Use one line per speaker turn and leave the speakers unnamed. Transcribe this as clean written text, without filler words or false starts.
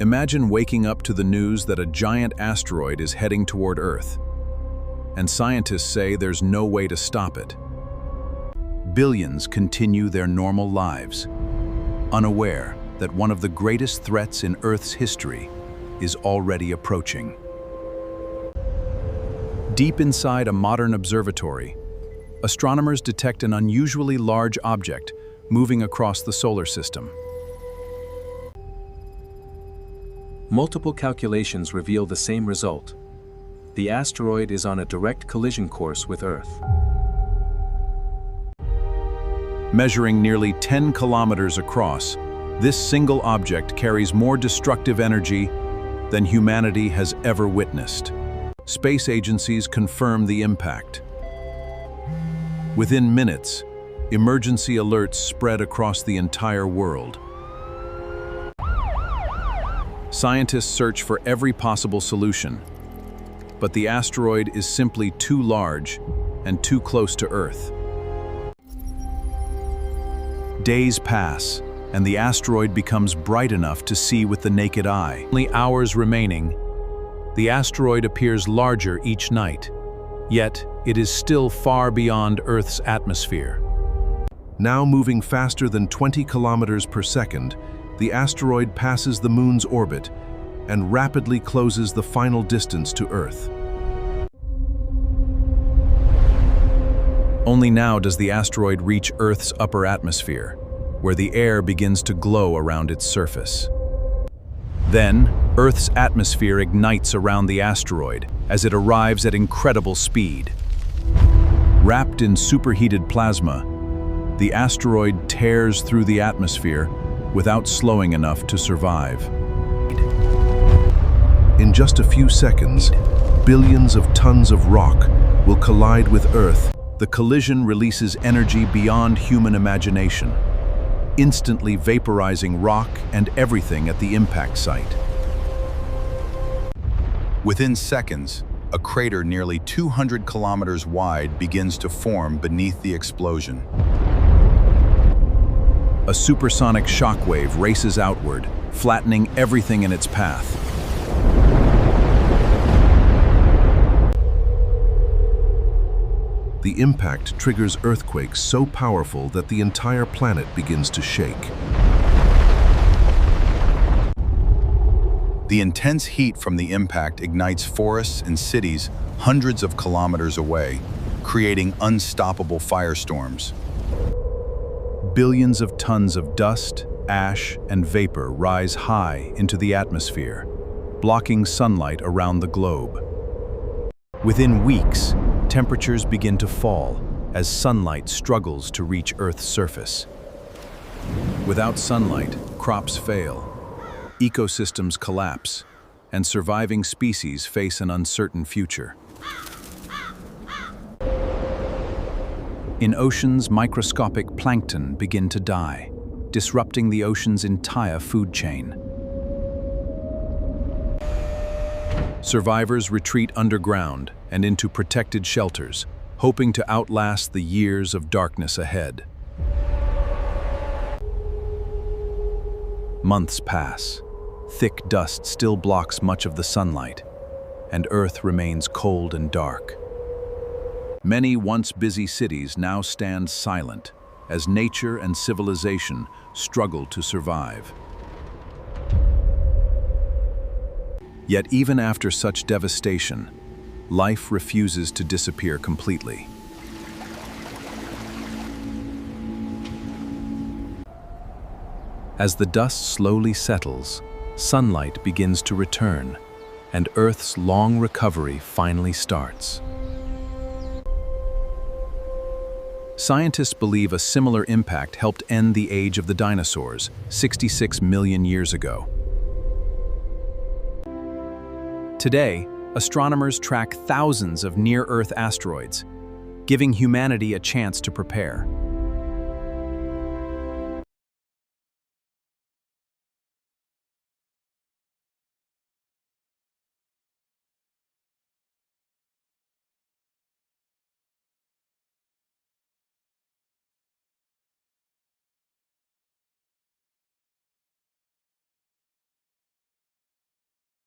Imagine waking up to the news that a giant asteroid is heading toward Earth, and scientists say there's no way to stop it. Billions continue their normal lives, unaware that one of the greatest threats in Earth's history is already approaching. Deep inside a modern observatory, astronomers detect an unusually large object moving across the solar system.
Multiple calculations reveal the same result. The asteroid is on a direct collision course with Earth.
Measuring nearly 10 kilometers across, this single object carries more destructive energy than humanity has ever witnessed. Space agencies confirm the impact. Within minutes, emergency alerts spread across the entire world. Scientists search for every possible solution, but the asteroid is simply too large and too close to Earth. Days pass, and the asteroid becomes bright enough to see with the naked eye. Only hours remaining, the asteroid appears larger each night, yet it is still far beyond Earth's atmosphere. Now moving faster than 20 kilometers per second, the asteroid passes the Moon's orbit and rapidly closes the final distance to Earth. Only now does the asteroid reach Earth's upper atmosphere, where the air begins to glow around its surface. Then, Earth's atmosphere ignites around the asteroid as it arrives at incredible speed. Wrapped in superheated plasma, the asteroid tears through the atmosphere without slowing enough to survive. In just a few seconds, billions of tons of rock will collide with Earth. The collision releases energy beyond human imagination, instantly vaporizing rock and everything at the impact site.
Within seconds, a crater nearly 200 kilometers wide begins to form beneath the explosion.
A supersonic shockwave races outward, flattening everything in its path. The impact triggers earthquakes so powerful that the entire planet begins to shake.
The intense heat from the impact ignites forests and cities hundreds of kilometers away, creating unstoppable firestorms.
Billions of tons of dust, ash, and vapor rise high into the atmosphere, blocking sunlight around the globe. Within weeks, temperatures begin to fall as sunlight struggles to reach Earth's surface. Without sunlight, crops fail, ecosystems collapse, and surviving species face an uncertain future. In oceans, microscopic plankton begin to die, disrupting the ocean's entire food chain. Survivors retreat underground and into protected shelters, hoping to outlast the years of darkness ahead. Months pass. Thick dust still blocks much of the sunlight, and Earth remains cold and dark. Many once busy cities now stand silent as nature and civilization struggle to survive. Yet even after such devastation, life refuses to disappear completely. As the dust slowly settles, sunlight begins to return, and Earth's long recovery finally starts. Scientists believe a similar impact helped end the age of the dinosaurs 66 million years ago. Today, astronomers track thousands of near-Earth asteroids, giving humanity a chance to prepare.